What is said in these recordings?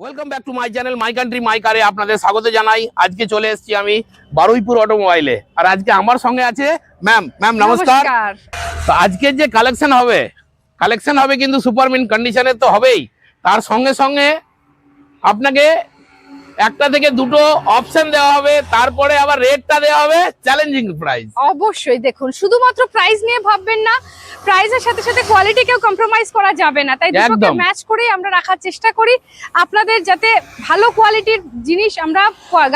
Welcome back to my channel my country my কারে আপনাদের স্বাগত জানাই। আজকে চলে এসেছি আমি বারুইপুর অটোমোবাইলে, আর আজকে আমার সঙ্গে আছে ম্যাম নমস্কার। তো আজকের যে কালেকশন হবে কিন্তু সুপার মিন কন্ডিশনের তো হবেই, তার সঙ্গে সঙ্গে আপনাকে একটা থেকে দুটো অপশন দেওয়া হবে, তারপরে আবার রেটটা দেওয়া হবে চ্যালেঞ্জিং প্রাইস। অবশ্যই দেখুন, শুধুমাত্র প্রাইস নিয়ে ভাববেন না, প্রাইসের সাথে সাথে কোয়ালিটিকেও কম্প্রোমাইজ করা যাবে না, তাই দুটোকে ম্যাচ করে আমরা রাখার চেষ্টা করি আপনাদের, যাতে ভালো কোয়ালিটির জিনিস আমরা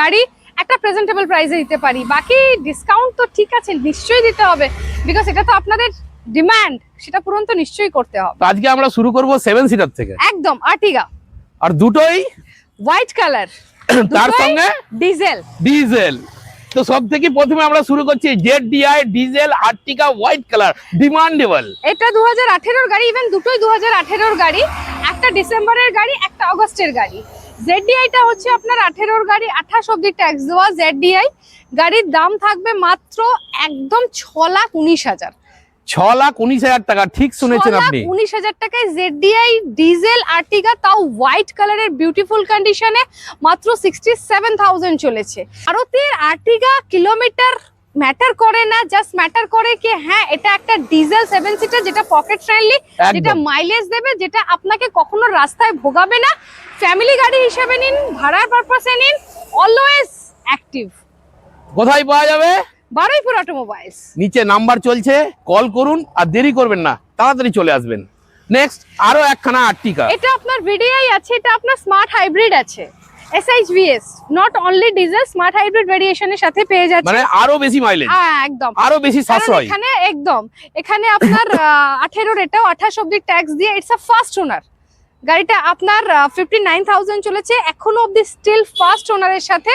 গাড়ি একটা প্রেজেন্টেবল প্রাইসে দিতে পারি। বাকি ডিসকাউন্ট তো ঠিক আছে, নিশ্চয়ই দিতে হবে, বিকজ এটা তো আপনাদের ডিমান্ড, সেটা পূরণ তো নিশ্চয়ই করতে হবে। তো আজকে আমরা শুরু করব 7 সিটার থেকে, একদম আর্টিগা, আর দুটোই হোয়াইট কালার, তার সঙ্গে ডিজেল। তো সব থেকে প্রথমে আমরা শুরু করছি ZDI diesel আর্টিকা white colour, demandable. এটা 2018 এর গাড়ি, ইভেন দুটোই 2018 এর গাড়ি, একটা ডিসেম্বরের গাড়ি, একটা অগস্টের গাড়ি। ZDI টা হচ্ছে আপনার 18 এর গাড়ি, 28 অবধি ট্যাক্স দেওয়া ZDI গাড়ির দাম থাকবে মাত্র একদম 6,19,000। 6,19,000 টাকা, ঠিক শুনেছেন আপনি, 6,19,000 টাকায় ZDI ডিজেল আর্টিগা, তাও হোয়াইট কালারের বিউটিফুল কন্ডিশনে, মাত্র 67,000 চলেছে। ভারতের আর্টিগা কিলোমিটার ম্যাটার করে না, জাস্ট ম্যাটার করে কি হ্যাঁ এটা একটা ডিজেল 7 সিটার, যেটা পকেট ফ্রেন্ডলি, যেটা মাইলেজ দেবে, যেটা আপনাকে কখনো রাস্তায় ভোগাবে না। ফ্যামিলি গাড়ি হিসেবে নিন, ভাড়ার পারপাসে নিন, অলওয়েজ অ্যাক্টিভ। কোথায় পাওয়া যাবে? বারুইপুর অটোমোবাইলস, নিচে নাম্বার চলছে, কল করুন আর দেরি করবেন না, তাড়াতাড়ি চলে আসবেন। নেক্সট আরো একখানা আর্টিকা, এটা আপনার VDI আছে, এটা আপনার স্মার্ট হাইব্রিড আছে, SHVS, not only diesel, smart hybrid ভেরিয়েশনের সাথে পেয়ে যাচ্ছে, মানে আরো বেশি মাইলেজ, হ্যাঁ একদম আরো বেশি সাশ্রয়। এখানে আপনার 18 এটাও 28 অবধি ট্যাক্স দিয়ে, ইটস আ ফার্স্ট ওনার। গাড়িটা আপনার 59,000 চলেছে এখনো অবধি, স্টিল ফার্স্ট ওনারের সাথে।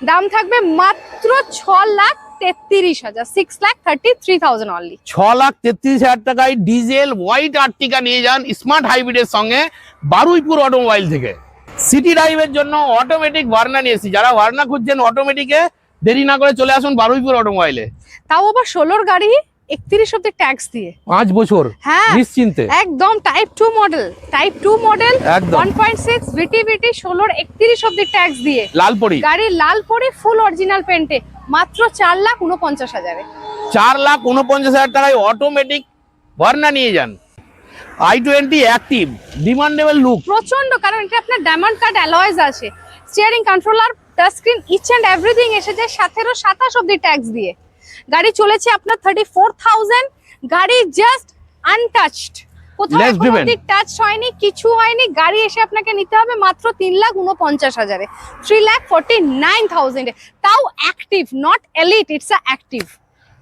দাম থাকবে মাত্র 6,33,000, 6,33,000 অনলি। 6,33,000 টাকায় ডিজেল হোয়াইট আর্টিকা নিয়ে যান স্মার্ট হাইব্রিডের সঙ্গে বারুইপুর অটোমোবাইল থেকে। সিটি ড্রাইভের জন্য অটোমেটিক ভার্না নিয়ে এসেছি, যারা ভার্না খুঁজছেন অটোমেটিকে, দেরি না করে চলে আসুন বারুইপুর অটোমোবাইলে। তাও আবার 16 গাড়ি 31 অবধি ট্যাক্স দিয়ে, 5 বছর নিশ্চিন্তে, একদম টাইপ 2 মডেল, 1.6 VTVT, 16 31 অবধি ট্যাক্স দিয়ে, লালপরি গাড়ি, লালপরি ফুল অরিজিনাল পেন্টে, মাত্র 4,49,000 এ। 4,49,000 টাকায় অটোমেটিক ভার্না নিয়ে যান। i20 অ্যাক্টিভ, ডিমান্ডেবল লুক প্রচন্ড, কারণ এটা আপনার ডায়মন্ড কাট অ্যালয়েজ আছে, steering controller, touch screen, each and everything এসেছে 17-27 অবধি ট্যাক্স দিয়ে। গাড়ি চলেছে আপনার 34,000, গাড়ি জাস্ট আনটাচড, কোথাও অবধি টাচ হয়নি, কিছু হয়নি। গাড়ি এসে আপনাকে নিতে হবে মাত্র 3,49,000 এ, 3,49,000 এ, তাও active, not elite, it's a active.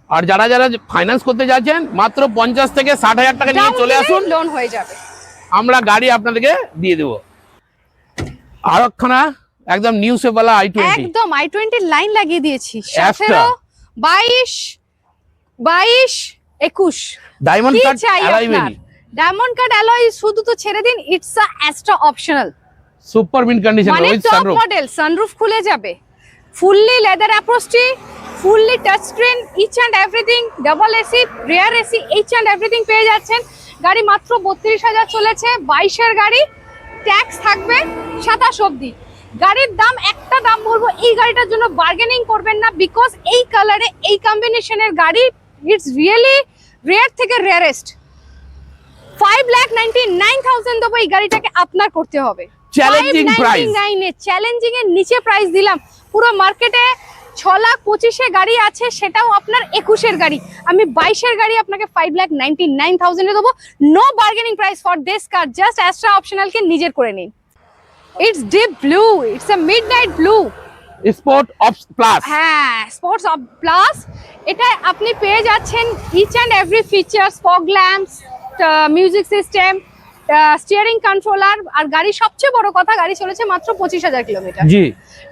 আর যারা ফাইন্যান্স করতে যাচ্ছেন, মাত্র 50 থেকে 60,000 টাকা নিয়ে চলে আসুন, লোন হয়ে যাবে, আমরা গাড়ি আপনাদেরকে দিয়ে দেবো। আর একখানা একদম নিউ শেপওয়ালা i20, একদম i20 লাইন লাগিয়ে দিয়েছি, 17, 22, 21 diamond cut alloy, diamond cut alloy শুধু তো ছেড়ে দিন, it's a extra optional super mint condition with sunroof model, sunroof খুলে যাবে, ফুললি লেদার অ্যাপ্রোচটি, fully touch screen, each and everything, double AC, rear AC, each and everything পেয়ে যাচ্ছেন। গাড়ি মাত্র 32,000 চলেছে, 22 এর গাড়ি, ট্যাক্স থাকবে 27 অবধি। গাড়ির দাম, একটা দাম বলবো, এই গাড়িটার জন্য বার্গেনিং করবেন না, বিকজ এই কালারে এই কম্বিনেশনের গাড়ি ইটস রিয়েলি রেয়ার থেকে রেয়ারেস্ট। 5,99,000 দেবো এই গাড়িটাকে, আপনার করতে হবে চ্যালেঞ্জিং প্রাইস, চ্যালেঞ্জিং এর নিচে প্রাইস দিলাম। পুরো মার্কেটে 6,25,000 এ গাড়ি আছে, সেটাও আপনার 21 এর গাড়ি, আমি 22 এর গাড়ি আপনাকে 5,99,000 এ দেবো। No bargaining price for this car, just extra optional কে নিজের করে নিন। It's deep blue, it's a midnight blue, sport of plus, হ্যাঁ স্পোর্টস অফ প্লাস। এটা আপনি পেয়ে যাচ্ছেন each and every features, fog lamps, music system, steering controller. আর গাড়ি সবচেয়ে বড় কথা, গাড়ি চলেছে মাত্র 25,000 কিলোমিটার, জি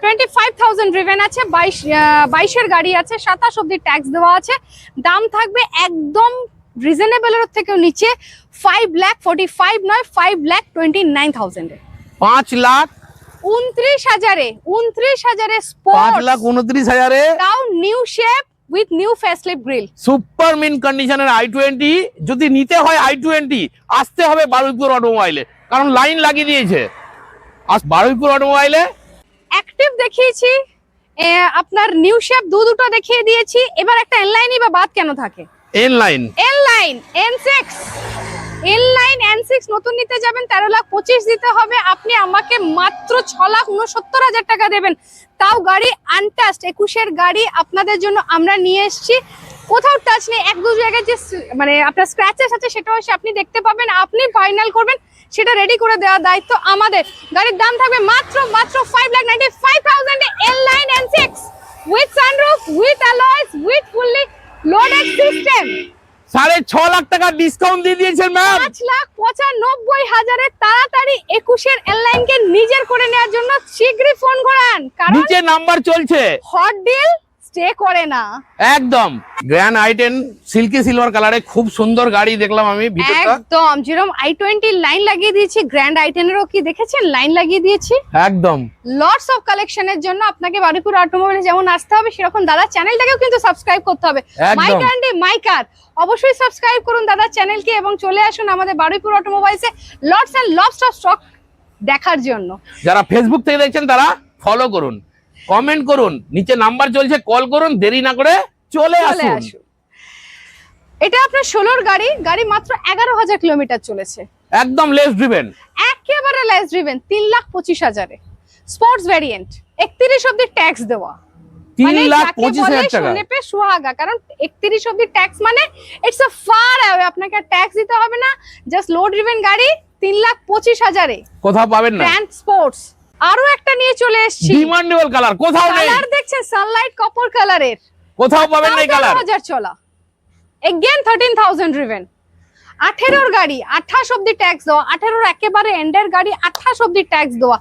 25,000 ড্রিভেন আছে, 22 এর গাড়ি আছে, 27 অবধি ট্যাক্স দেওয়া আছে। দাম থাকবে একদম রিজনেবলের থেকেও নিচে, 5,45,000 নয়, 5,29,000 এ, 5,29,000 এ, 29,000 এ স্পোর্টস, 5,29,000 এ, তাও new shape with new facelift grill, super mint কন্ডিশনের i20। যদি নিতে হয় i20, আসতে হবে বারুইপুর অটোমোবাইলে, কারণ লাইন লাগিয়ে দিয়েছে। আর বারুইপুর অটোমোবাইলে অ্যাক্টিভ দেখিয়েছি, আপনার নিউ শেপ দুটো দেখিয়ে দিয়েছি, এবার একটা এনলাইনই বা বাদ কেন থাকে? এন লাইন N6 এনলাইন N6 নতুন নিতে যাবেন 13,25,000 দিতে হবে, আপনি আমাকে মাত্র 6,69,000 টাকা দেবেন, তাও গাড়ি আনটাচড 21-এর গাড়ি আপনাদের জন্য আমরা নিয়ে এসেছি। কোথাও টাচ নেই, এক দু জায়গায় যে মানে আপনার স্ক্র্যাচেস আছে সেটাও এসে আপনি দেখতে পাবেন, আপনি ফাইনাল করবেন, সেটা রেডি করে দেওয়ার দায়িত্ব আমাদের। গাড়ির দাম থাকবে মাত্র 5,95,000 এ এনলাইন N6 with sunroof, with alloys, with fully loaded system. 6.5 lakh টাকা ডিসকাউন্ট দিয়ে দিয়েছেন ম্যাম। 5,95,000 এ তাড়াতাড়ি 21-এর এনলাইনকে নিজের করে নেওয়ার জন্য শীঘ্রই ফোন করান, কারণ নিচে নাম্বার চলছে। হট ডিল স্টে করে না। একদম গ্র্যান্ড i10 সিল্কি সিলভার কালারে খুব সুন্দর গাড়ি দেখলাম আমি ভিতরটা। একদম যেরকম i20 লাইন লাগিয়ে দিয়েছি, গ্র্যান্ড i10 এরও কি দেখেছেন লাইন লাগিয়ে দিয়েছি। একদম লটস অফ কালেকশনের জন্য আপনাকে বারুইপুর অটোমোবাইলে যেমন আসতে হবে, সেরকম দাদা চ্যানেলটাকেও কিন্তু সাবস্ক্রাইব করতে হবে। একদম। মাই ক্যান্ডি মাই কার অবশ্যই সাবস্ক্রাইব করুন দাদার চ্যানেলকে এবং চলে আসুন আমাদের বারুইপুর অটোমোবাইলসে lots and lots of stock দেখার জন্য। যারা ফেসবুক থেকে দেখছেন তারা ফলো করুন, কমেন্ট করুন, নিচে নাম্বার চলছে, কল করুন, দেরি না করে চলে আসুন। এটা আপনার 16-র গাড়ি, গাড়ি মাত্র 11,000 কিলোমিটার চলেছে, একদম লেস ড্রিভেন, একেবারে লেস ড্রিভেন, 3,25,000 এ স্পোর্টস ভ্যারিয়েন্ট, 31 অব্দি ট্যাক্স দেওয়া, 3,25,000 টাকা। শুনে পে সুহাগা, কারণ 31 অব্দি ট্যাক্স মানে ইটস আ ফার অ্যাওয়ে, আপনাকে ট্যাক্স দিতে হবে না, জাস্ট লো ড্রিভেন গাড়ি 3,25,000 এ কোথাও পাবেন না। গ্র্যান্ড স্পোর্টস আরো একটা নিয়ে চলে এসেছি, ডিমান্ডেবল কালার, কোথাও নেই। কালার দেখছেন সানলাইট কপার কালারের, কোথাও পাবেন না এই কালার। 13,000 চলা, এগেইন 13,000 ড্রিভেন, 18-র গাড়ি 28 অব্দি ট্যাক্স দেওয়া, 18-র একেবারে এন্ডের গাড়ি 28 অব্দি ট্যাক্স দেওয়া,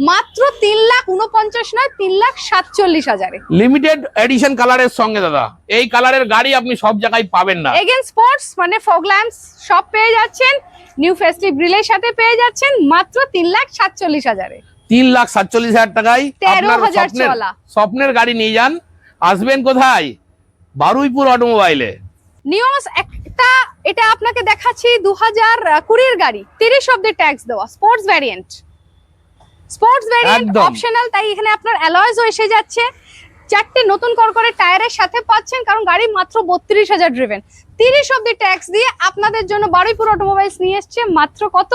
মাত্র 3,49,000 নয় 3,47,000 এ লিমিটেড এডিশন কালারের সঙ্গে দাদা, এই কালারের গাড়ি আপনি সব জায়গায় পাবেন না। এগেইন স্পোর্টস মানে ফগ ল্যাম্পস সব পেয়ে যাচ্ছেন, নিউ ফেস্টিভ গ্রিলের সাথে পেয়ে যাচ্ছেন মাত্র 3,47,000 এ। 3,47,000 টাকায় আপনার 13,000 চলা স্বপ্নের গাড়ি নিয়ে যান। আসবেন কোথায়? বারুইপুর অটোমোবাইলে। নিওস একটা, এটা আপনাকে দেখাচ্ছি 2020-এর গাড়ি, 30 অব্দি ট্যাক্স দেওয়া, স্পোর্টস ভ্যারিয়েন্ট একদম। অপশনাল, তাই এখানে আপনার অ্যালয়েজও এসে যাচ্ছে, 4টে নতুন করকরে টায়ারের সাথে পাচ্ছেন, কারণ গাড়ি মাত্র 32,000 ড্রিভেন, 30 অব্দি ট্যাক্স দিয়ে আপনাদের জন্য বারুইপুর অটোমোবাইলস নিয়ে এসছে মাত্র কত,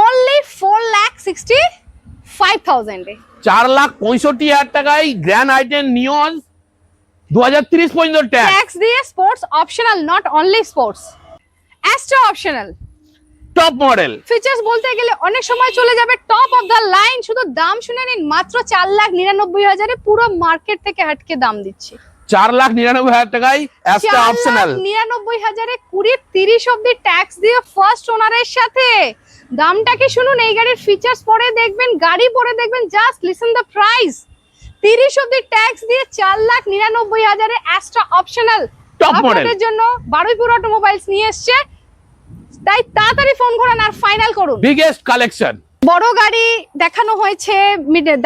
অনলি 4,65,000 এ। 4,65,000 টাকায় গ্র্যান্ড i10 নিয়ন 2030 পর্যন্ত ট্যাক্স। ট্যাক্স দিয়ে sports optional, not only sports, Astra optional, top model. Features বলতে গেলে অনেক সময় চলে যাবে, টপ অফ দা লাইন, শুধু দাম শুনে নিন, মাত্র 4,99,000 এ পুরো মার্কেট থেকে হাটকে দাম দিচ্ছি। 4,99,000 টাকায় অ্যাস্ট্রা অপশনাল, 4,99,000 এ 20-30 অব্দি ট্যাক্স দিয়ে ফার্স্ট ওনারের সাথে। দামটা কি শুনুন, এই গাড়ির ফিচার্স পরে দেখবেন, গাড়ি পরে দেখবেন, জাস্ট লিসেন দ্য প্রাইস, 30 অব্দি ট্যাক্স দিয়ে 4,99,000 এ অ্যাস্ট্রা অপশনাল টপ মডেল আপনাদের জন্য বারুইপুর অটোমোবাইলস নিয়ে এসছে, তাই তাড়াতাড়ি ফোন করুন আর ফাইনাল করুন। Biggest collection. বড় গাড়ি দেখানো হয়েছে,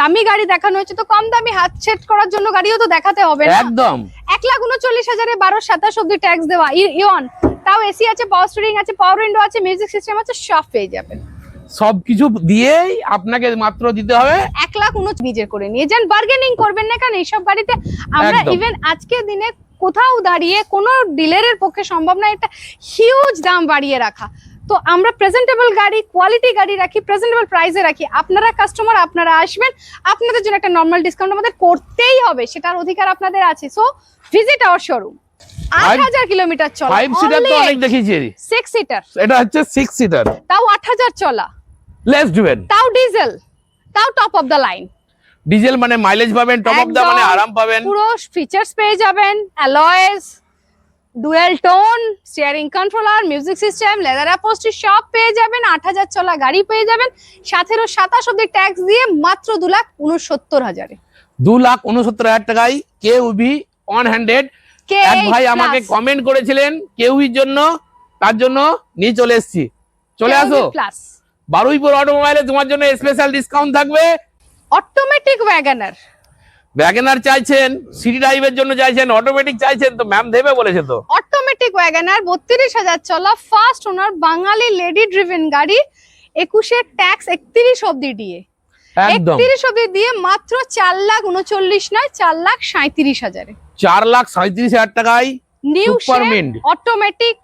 দামি গাড়ি দেখানো হয়েছে, তো কম দামি হাত সেট করার জন্য গাড়িও তো দেখাতে হবে না। একদম 1,39,000 এ 12,27 অব্দি ট্যাক্স দেওয়া, ইয়ন, তাও এসি আছে, পাওয়ার স্টিয়ারিং আছে, পাওয়ার উইন্ডো আছে, মিউজিক সিস্টেম আছে, সব পেয়ে যাবেন। সবকিছু দিয়েই আপনাকে মাত্র দিতে হবে 1,19,000 নিজের করে নিয়ে যান, বার্গেনিং করবেন না, কারণ এইসব গাড়িতে আমরা একদম। ইভেন আজকের দিনে কোথাও দাঁড়িয়ে কোনো ডিলারের পক্ষে সম্ভব না এটা হিউজ দাম বাড়িয়ে রাখা, তো আমরা প্রেজেন্টেবল গাড়ি, কোয়ালিটি গাড়ি রাখি, প্রেজেন্টেবল প্রাইসে রাখি। আপনারা কাস্টমার, আপনারা আসবেন, আপনাদের জন্য একটা নর্মাল ডিসকাউন্ট আমাদের করতেই হবে, সেটার অধিকার আপনাদের আছে। So visit our showroom. 8,000 kilometre চলা, 5 সিটার তো অনেক দেখিয়েছি, 6 সিটার, এটা হচ্ছে 6 সিটার, তাও 8,000 চলা, লেস ড্রিভেন, তাও ডিজেল, তাও top of the line. Diesel মানে মাইলেজ পাবেন, টপ অফ দা মানে আরাম পাবেন, পুরো ফিচার্স পেয়ে যাবেন, alloys, dual tone, steering controller, music system, leather upholstery সব পেয়ে যাবেন, 8,000 চলা গাড়ি পেয়ে যাবেন, 27 অব্দি ট্যাক্স দিয়ে মাত্র 2,69,000 এ। 2,69,000 টাকায় কেউভি অন হ্যান্ডেড। এক ভাই আমাকে কমেন্ট করেছিলেন কেউভির জন্য, তার জন্য নিয়ে চলে এসেছি। চলে আসো প্লাস বারুইপুর অটোমোবাইলে, তোমার জন্য স্পেশাল ডিসকাউন্ট থাকবে। অটোমেটিক ওয়াগনার, ওয়াগনার চাইছেন, সিটি ড্রাইভের জন্য চাইছেন, অটোমেটিক চাইছেন, তো ম্যাম দেবে বলেছে তো। অটোমেটিক ওয়াগনার 32,000 চলা, ফার্স্ট ওনার, বাঙালি লেডি ড্রিভেন গাড়ি, 21-এর ট্যাক্স 31 অবধি দিয়ে, একদম 31 অবধি দিয়ে মাত্র 4,39 নয় 4,37,000 4,37,000 টাকায় নিউ সুপার মিন্ট অটোমেটিক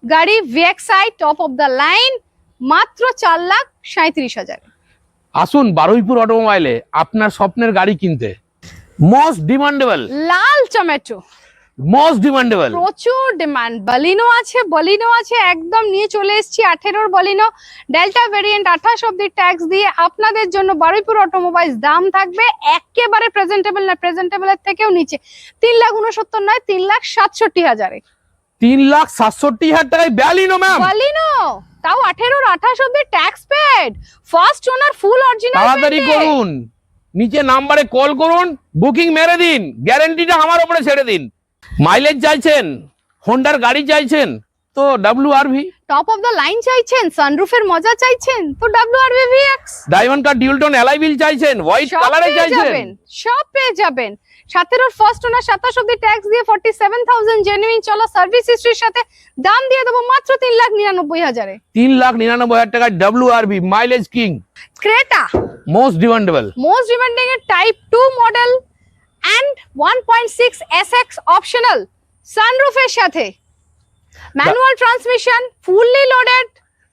গাড়ি VXI top of the line মাত্র 4,37,000। আসুন বারুইপুর অটোমোবাইলে আপনার স্বপ্নের গাড়ি কিনতে। মোস্ট ডিমান্ডেবল, লাল টমেটো মোস্ট ডিমান্ডেবল, প্রচুর ডিমান্ড। বলিনো আছে একদম নিয়ে চলে এসেছি 18-র বলিনো ডেল্টা ভেরিয়েন্ট 28 অবধি ট্যাক্স দিয়ে আপনাদের জন্য বারুইপুর অটোমোবাইলস। দাম থাকবে একেবারে প্রেজেন্টেবল না, প্রেজেন্টেবলের থেকেও নিচে, 3,69,000 নয় 3,67,000। 3,67,000 টাকায় ব্যালিনো ম্যাম, বলিনো তাও 18-র 28 অবধি tax paid, first owner full original. তাড়াতাড়ি করুন, নিচে নাম্বারে কল করুন, বুকিং মেরে দিন, গ্যারান্টিটা আমার উপরে ছেড়ে দিন। মাইলেজ চাইছেন, হোন্ডার গাড়ি চাইছেন তো WRV, top of the line চাইছেন, সানরুফের মজা চাইছেন তো WRV VX। Diamond cut dual tone alloy wheel চাইছেন, হোয়াইট কালারে চাইছেন, সব পেয়ে যাবেন। 17-র ফার্স্ট ওনার 27 অবধি ট্যাক্স দিয়ে 47,000 জেনুইন চলা সার্ভিস হিস্ট্রির সাথে দাম দিয়ে দেবো মাত্র 3,99,000। 3,99,000 টাকায় WRV mileage king Creta most demandable, most demanding এর type 2 model and 1.6 SX optional সানরুফের সাথে, manual transmission, fully loaded,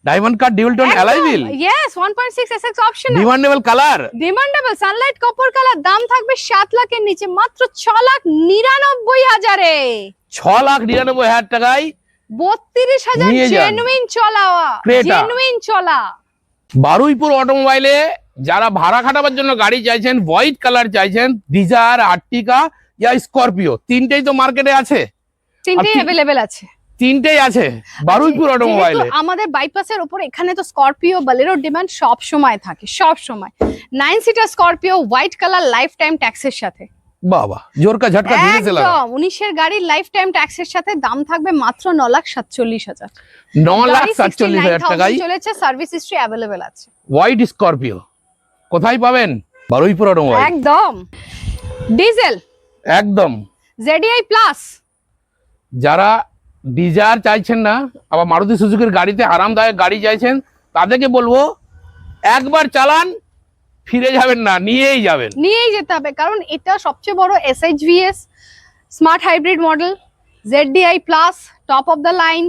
diamond cut dual tone alloy wheel, yes 1.6 SX optional, demandable colour, demandable sunlight copper colour. দাম থাকবে 7 লাখের নিচে মাত্র 6,99,000-এ। 6,99,000 টাকায় 32,000 নিয়ে যান। জেনুইন চলা, ক্রেটা। জেনুইন চলা। বারুইপুর অটোমোবাইলে যারা ভাড়া খাটাবার জন্য গাড়ি চাইছেন, হোয়াইট কালার চাইছেন, ডিজায়ার, আর্টিকা ইয়া স্করপিও, তিনটেই তো মার্কেটে আছে, তিনটেই अवेलेबल আছে, তিনটেই আছে বারুইপুর অটোমোবাইলে। যেহেতু আমাদের বাইপাসের উপর এখানে তো স্করপিও বলেরো ডিমান্ড সব সময় থাকে, সব সময়। 9 seater Scorpio white colour life time ট্যাক্সের সাথে, বাবা জোরকা ঝটকা ধীরে চলা, একদম 19-এর গাড়ির লাইফ টাইম ট্যাক্সের সাথে দাম থাকবে মাত্র 9,47,000। 9,47,000 টাকায় চলেছে, সার্ভিস হিস্ট্রি अवेलेबल আছে। হোয়াইট স্করপিও কোথায় পাবেন? বারুইপুর অটোমোবাইল, একদম ডিজেল একদম। ZDI plus. যারা ডিজায়ার চাইছেন না, আবার মারুতি সুজুকির গাড়িতে আরামদায়ক গাড়ি চাইছেন, তাদেরকে বলবো একবার চালান, ফিরে যাবেন না, নিয়েই যাবেন, নিয়েই যেতে হবে, কারণ এটা সবচেয়ে বড় SHVS smart hybrid model, ZDI plus, top of the line,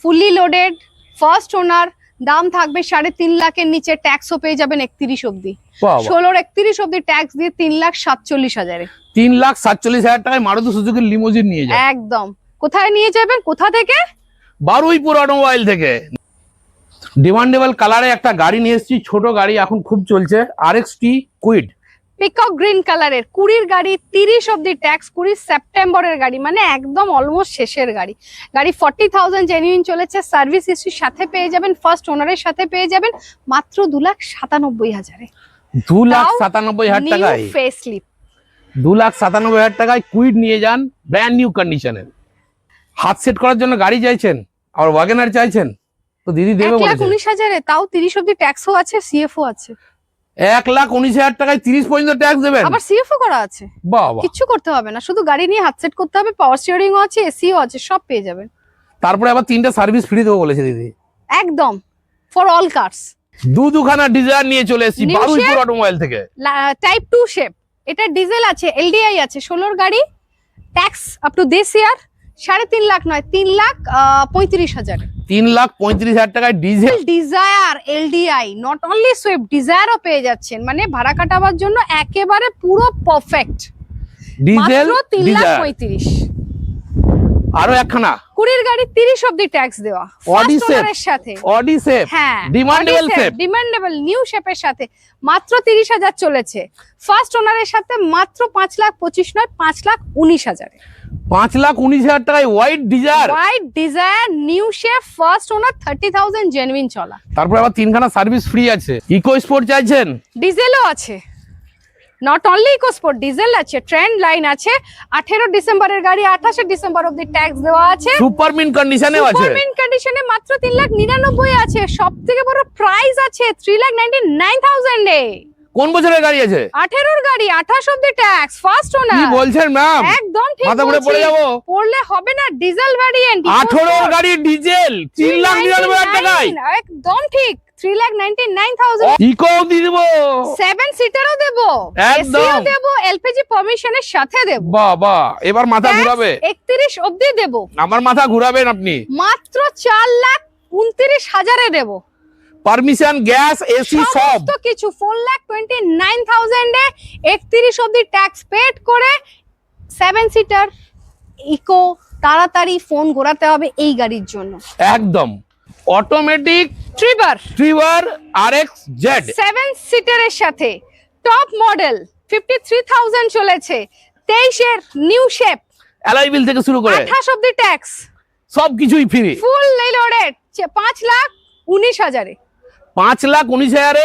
fully loaded, first owner. দাম থাকবে 3.5 লাখের নিচে, ট্যাক্সও পেয়ে যাবেন 31 অবধি, বাবা 16-র 31 অবধি ট্যাক্স দিয়ে 3,47,000-এ। 3,47,000 টাকায় মারুতি সুজুকির লিমোজিন নিয়ে যান। একদম। কোথায় নিয়ে যাবেন? কোথা থেকে? বারুইপুর অটোমোবাইল থেকে। ডিমান্ডেবল কালারে একটা গাড়ি নিয়ে এসেছি, ছোট গাড়ি এখন খুব চলছে, RXT কুইড, পিকক গ্রিন কালারের 20-র গাড়ি, 30 অবধি ট্যাক্স, 20 সেপ্টেম্বরের গাড়ি, মানে একদম অলমোস্ট শেষের গাড়ি। গাড়ি 40,000 জেনুইন চলেছে, সার্ভিস হিস্ট্রির সাথে পেয়ে যাবেন, ফার্স্ট ওনারের সাথে পেয়ে যাবেন মাত্র 2,97,000-এ। 2,97,000 টাকায়, ফেসলিফট 2,97,000 টাকায় কুইড নিয়ে যান, ব্র্যান্ড নিউ কন্ডিশনের। হাত সেট করার জন্য গাড়ি চাইছেন, আর ওয়াগনার চাইছেন, তো দিদি দেবে বলেছে। 1,19,000-এ, তাও 30 অবধি ট্যাক্সও আছে, CFও আছে। 1,19,000 টাকায় 30 পর্যন্ত ট্যাক্স দেবেন, আবার CFও করা আছে। বাবা। কিচ্ছু করতে হবে না, শুধু গাড়ি নিয়ে হাত সেট করতে হবে, পাওয়ার স্টিয়ারিংও আছে, এসিও আছে, সব পেয়ে যাবেন। তারপরে আবার 3টা সার্ভিস ফ্রি দেবো বলেছে দিদি, একদম ফর অল কার্স। দুখানা ডিজায়ার নিয়ে চলে এসেছি New বারুইপুর অটোমোবাইল থেকে। টাইপ 2 শেপ, এটা ডিজেল আছে, LDI আছে, 16-র গাড়ি, tax up to this year 3.5 lakh নয় 3,35,000। 3,35,000 টাকায় diesel Dzire LDI, not only Swift, ডিজায়ারও পেয়ে যাচ্ছেন, মানে ভাড়া কাটাবার জন্য একেবারে পুরো পারফেক্ট। ডিজেল মাত্র 3,35,000। আরো একখানা 20-র গাড়ি 30 অবধি ট্যাক্স দেওয়া, Audi ফার্স্ট ওনারের সাথে। অডি সেফ, হ্যাঁ, ডিমান্ডেবল সেফ, ডিমান্ডেবল নিউ শেপের সাথে মাত্র 30,000 চলেছে, ফার্স্ট ওনারের সাথে মাত্র 5,25,000 নয় 5,19,000। 5,19,000 টাকায় white Dzire, white Dzire new shape, first owner 30,000 genuine চলা। তারপর আবার 3খানা সার্ভিস ফ্রি আছে। ইকো স্পোর্ট চাইছেন, ডিজেলও আছে, not only EcoSport, diesel আছে, ট্রেন্ড লাইন আছে। 18 ডিসেম্বরের গাড়ি, 28 ডিসেম্বর অবধি ট্যাক্স দেওয়া আছে, সুপার মিন্ট কন্ডিশনেও আছে, সুপার মিন্ট কন্ডিশনে মাত্র 3,99,000 আছে। সব থেকে বড় প্রাইস আছে 3,99,000-এ। কোন বছরের গাড়ি আছে? 18-র গাড়ি, 28 অবধি ট্যাক্স, ফার্স্ট কি ওনার। বলছেন ম্যাম? একদম ঠিক মাথা ঘুরে বলছি। পড়ে যাবো। পড়লে হবে না, ডিজেল ভ্যারিয়েন্ট 18 গাড়ি ডিজেল 3,99,000 টাকায়, একদম ঠিক। 3,99,000 ইকো দিয়ে দেবো 7 সিটারও দেব, একদম। এসিও দেব, এলপিজি পারমিশনের সাথে দেব। বাহ বাহ, এবার মাথা ঘুরাবে, 31 অবধি দেব, আমার মাথা ঘুরাবেন আপনি। মাত্র 4,29,000 দেব, পারমিশন, গ্যাস, এসি সব সমস্ত কিছু 4,29,000 এ 31 অবধি ট্যাক্স পেড করে 7 সিটার ইকো। তাড়াতাড়ি ফোন ঘোরাতে হবে এই গাড়ির জন্য। একদম অটোমেটিক ট্রিবার ট্রিবার আরএক্স জেড 7 সিটারের সাথে টপ মডেল 53,000 চলেছে, 23 এর নিউ শেপ, অ্যালয় হুইল থেকে শুরু করে 28 অবধি ট্যাক্স, সবকিছুই ফ্রি। ফুল লোডেড 5,19,000 এ 5,19,000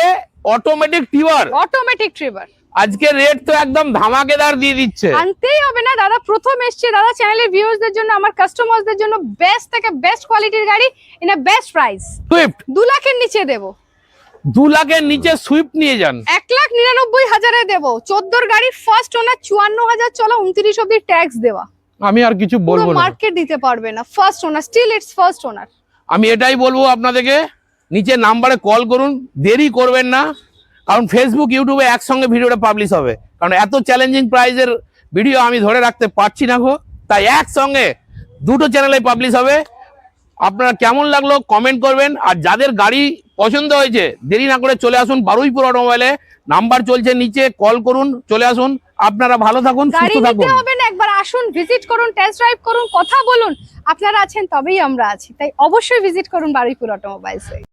অটোমেটিক ট্রিবার। অটোমেটিক ট্রিবার। আজকে রেট তো একদম ধামাকেদার দিয়ে দিচ্ছে। আনতেই হবে না দাদা, প্রথম এসছে দাদা, চ্যানেলের ভিউয়ার্সদের জন্য, আমার কাস্টমারদের জন্য বেস্ট থেকে বেস্ট কোয়ালিটির গাড়ি in a best price. Swift 2 লাখের নিচে দেব, 2 লাখের নিচে সুইফট নিয়ে যান 1,99,000 দেব। 14 গাড়ি ফার্স্ট ওনার 54,000 চলা, 29 অবধি ট্যাক্স দেওয়া, আমি আর কিছু পুরো বলবো না। মার্কেট দিতে পারবে না। First owner, still it's first owner. আমি এটাই বলবো আপনাদেরকে, নিচে নাম্বারে কল করুন, দেরি করবেন না, কারণ ফেসবুক ইউটিউবে একসঙ্গে ভিডিওটা পাবলিশ হবে, কারণ এত চ্যালেঞ্জিং প্রাইজের ভিডিও আমি ধরে রাখতে পারছি না গো, তাই একসঙ্গে দুটো চ্যানেলে পাবলিশ হবে। আপনারা কেমন লাগলো কমেন্ট করবেন, আর যাদের গাড়ি পছন্দ হয়েছে দেরি না করে চলে আসুন বারুইপুর অটোমোবাইলে, নাম্বার চলছে নিচে, কল করুন, চলে আসুন। আপনারা ভালো থাকুন, গাড়ি সুস্থ থাকুন। নিতে হবে না, একবার আসুন, ভিজিট করুন, টেস্ট ড্রাইভ করুন, কথা বলুন। আপনারা আছেন তবেই আমরা আছি, তাই অবশ্যই ভিজিট করুন বারুইপুর অটোমোবাইলসে।